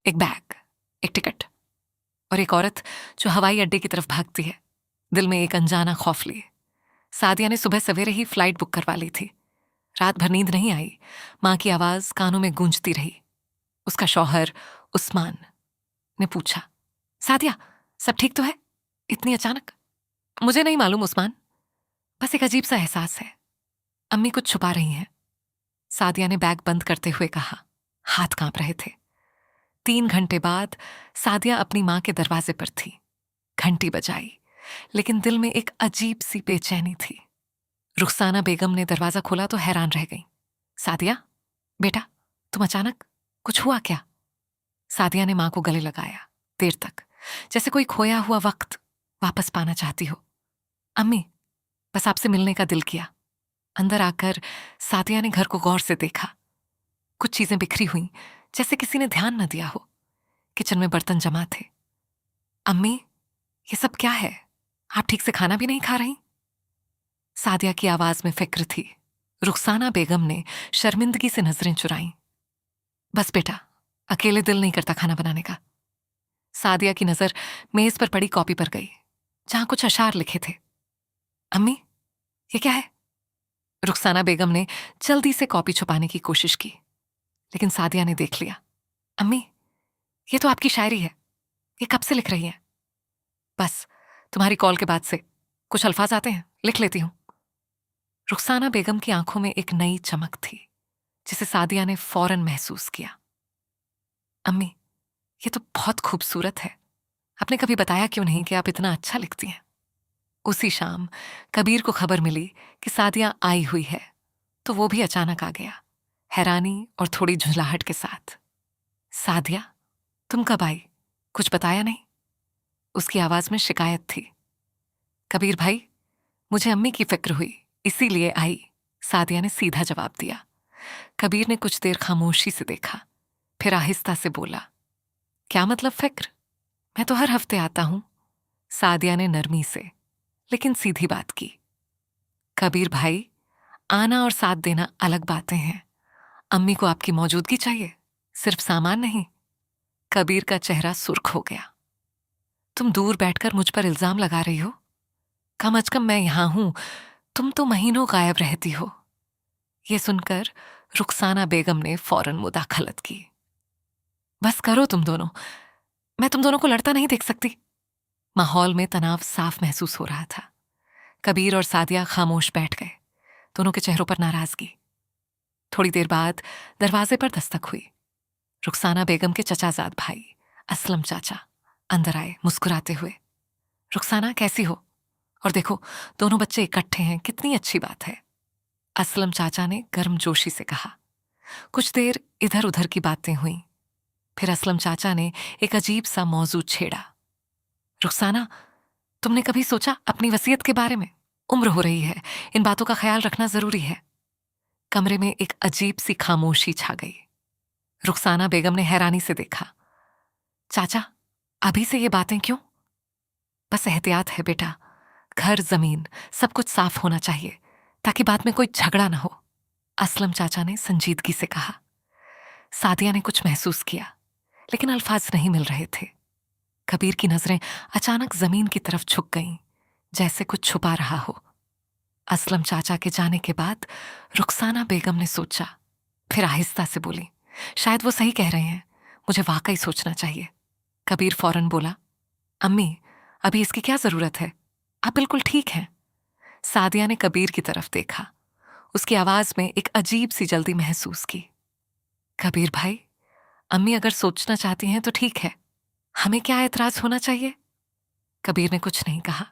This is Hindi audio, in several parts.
एक बैग, एक टिकट और एक औरत जो हवाई अड्डे की तरफ भागती है, दिल में एक अनजाना खौफ लिए। सादिया ने सुबह सवेरे ही फ्लाइट बुक करवा ली थी। रात भर नींद नहीं आई। माँ की आवाज कानों में गूंजती रही। उसका शौहर उस्मान ने पूछा, सादिया सब ठीक तो है? इतनी अचानक? मुझे नहीं मालूम उस्मान, बस एक अजीब सा एहसास है। अम्मी कुछ छुपा रही हैं। सादिया ने बैग बंद करते हुए कहा। हाथ कांप रहे थे। 3 घंटे बाद सादिया अपनी माँ के दरवाजे पर थी। घंटी बजाई, लेकिन दिल में एक अजीब सी बेचैनी थी। रुखसाना बेगम ने दरवाजा खोला तो हैरान रह गई। सादिया, बेटा, तुम अचानक, कुछ हुआ क्या? सादिया ने माँ को गले लगाया, देर तक, जैसे कोई खोया हुआ वक्त वापस पाना चाहती हो। अम्मी, बस आपसे मिलने का दिल किया। अंदर आकर सादिया ने घर को गौर से देखा। कुछ चीजें बिखरी हुई, जैसे किसी ने ध्यान न दिया हो। किचन में बर्तन जमा थे। अम्मी, ये सब क्या है? आप ठीक से खाना भी नहीं खा रही? सादिया की आवाज में फिक्र थी। रुखसाना बेगम ने शर्मिंदगी से नजरें चुराईं। बस बेटा, अकेले दिल नहीं करता खाना बनाने का। सादिया की नजर मेज पर पड़ी कॉपी पर गई, जहां कुछ अशार लिखे थे। अम्मी, ये क्या है? रुखसाना बेगम ने जल्दी से कॉपी छुपाने की कोशिश की, लेकिन सादिया ने देख लिया। अम्मी, ये तो आपकी शायरी है। ये कब से लिख रही है? बस तुम्हारी कॉल के बाद से कुछ अल्फाज आते हैं, लिख लेती हूं। रुखसाना बेगम की आंखों में एक नई चमक थी, जिसे सादिया ने फौरन महसूस किया। अम्मी, ये तो बहुत खूबसूरत है। आपने कभी बताया क्यों नहीं कि आप इतना अच्छा लिखती हैं? उसी शाम कबीर को खबर मिली कि सादिया आई हुई है, तो वो भी अचानक आ गया, हैरानी और थोड़ी झुंझलाहट के साथ। सादिया, तुम कब आई? कुछ बताया नहीं? उसकी आवाज में शिकायत थी। कबीर भाई, मुझे अम्मी की फिक्र हुई, इसीलिए आई, सादिया ने सीधा जवाब दिया। कबीर ने कुछ देर खामोशी से देखा, फिर आहिस्ता से बोला, क्या मतलब फिक्र? मैं तो हर हफ्ते आता हूं। सादिया ने नरमी से लेकिन सीधी बात की। कबीर भाई, आना और साथ देना अलग बातें हैं। अम्मी को आपकी मौजूदगी चाहिए, सिर्फ सामान नहीं। कबीर का चेहरा सुर्ख हो गया। तुम दूर बैठकर मुझ पर इल्जाम लगा रही हो? कम अज कम मैं यहां हूं, तुम तो महीनों गायब रहती हो। यह सुनकर रुखसाना बेगम ने फौरन मुदाखलत की। बस करो तुम दोनों, मैं तुम दोनों को लड़ता नहीं देख सकती। माहौल में तनाव साफ महसूस हो रहा था। कबीर और सादिया खामोश बैठ गए, दोनों के चेहरों पर नाराजगी। थोड़ी देर बाद दरवाजे पर दस्तक हुई। रुखसाना बेगम के चचाजाद भाई असलम चाचा अंदर आए मुस्कुराते हुए। रुखसाना, कैसी हो? और देखो, दोनों बच्चे इकट्ठे हैं, कितनी अच्छी बात है। असलम चाचा ने गर्मजोशी से कहा। कुछ देर इधर उधर की बातें हुईं। फिर असलम चाचा ने एक अजीब सा मौजू छेड़ा। रुखसाना, तुमने कभी सोचा अपनी वसीयत के बारे में? उम्र हो रही है, इन बातों का ख्याल रखना जरूरी है। कमरे में एक अजीब सी खामोशी छा गई। रुखसाना बेगम ने हैरानी से देखा। चाचा, अभी से ये बातें क्यों? बस एहतियात है बेटा, घर जमीन सब कुछ साफ होना चाहिए, ताकि बाद में कोई झगड़ा ना हो, असलम चाचा ने संजीदगी से कहा। सादिया ने कुछ महसूस किया, लेकिन अल्फाज नहीं मिल रहे थे। कबीर की नजरें अचानक जमीन की तरफ झुक गईं, जैसे कुछ छुपा रहा हो। असलम चाचा के जाने के बाद रुखसाना बेगम ने सोचा, फिर आहिस्ता से बोली, शायद वो सही कह रहे हैं, मुझे वाकई सोचना चाहिए। कबीर फौरन बोला, अम्मी, अभी इसकी क्या जरूरत है? आप बिल्कुल ठीक हैं। सादिया ने कबीर की तरफ देखा, उसकी आवाज में एक अजीब सी जल्दी महसूस की। कबीर भाई, अम्मी अगर सोचना चाहती हैं तो ठीक है, हमें क्या एतराज होना चाहिए? कबीर ने कुछ नहीं कहा,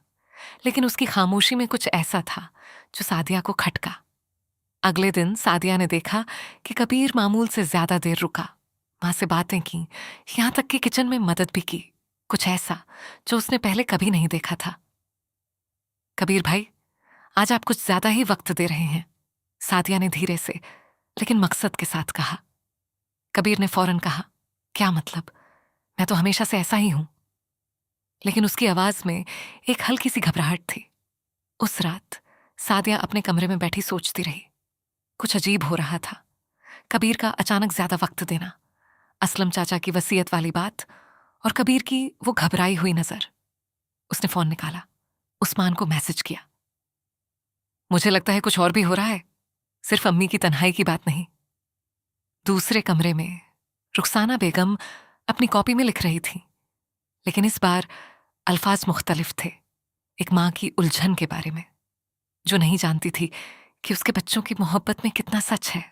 लेकिन उसकी खामोशी में कुछ ऐसा था जो सादिया को खटका। अगले दिन सादिया ने देखा कि कबीर मामूल से ज्यादा देर रुका, मां से बातें की, यहां तक कि किचन में मदद भी की, कुछ ऐसा जो उसने पहले कभी नहीं देखा था। कबीर भाई, आज आप कुछ ज्यादा ही वक्त दे रहे हैं, सादिया ने धीरे से लेकिन मकसद के साथ कहा। कबीर ने फौरन कहा, क्या मतलब? मैं तो हमेशा से ऐसा ही हूं। लेकिन उसकी आवाज में एक हल्की सी घबराहट थी। उस रात सादिया अपने कमरे में बैठी सोचती रही। कुछ अजीब हो रहा था। कबीर का अचानक ज्यादा वक्त देना, असलम चाचा की वसीयत वाली बात और कबीर की वो घबराई हुई नजर। उसने फोन निकाला, उस्मान को मैसेज किया। मुझे लगता है कुछ और भी हो रहा है, सिर्फ अम्मी की तन्हाई की बात नहीं। दूसरे कमरे में रुखसाना बेगम अपनी कॉपी में लिख रही थी, लेकिन इस बार अल्फाज मुख्तलिफ थे। एक माँ की उलझन के बारे में, जो नहीं जानती थी कि उसके बच्चों की मोहब्बत में कितना सच है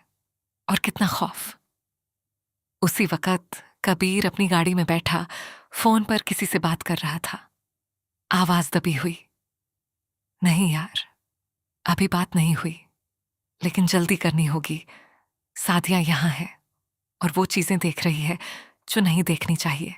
और कितना खौफ। उसी वक्त कबीर अपनी गाड़ी में बैठा फोन पर किसी से बात कर रहा था। आवाज दबी हुई, नहीं यार, अभी बात नहीं हुई, लेकिन जल्दी करनी होगी। सादिया यहां है और वो चीजें देख रही है जो नहीं देखनी चाहिए।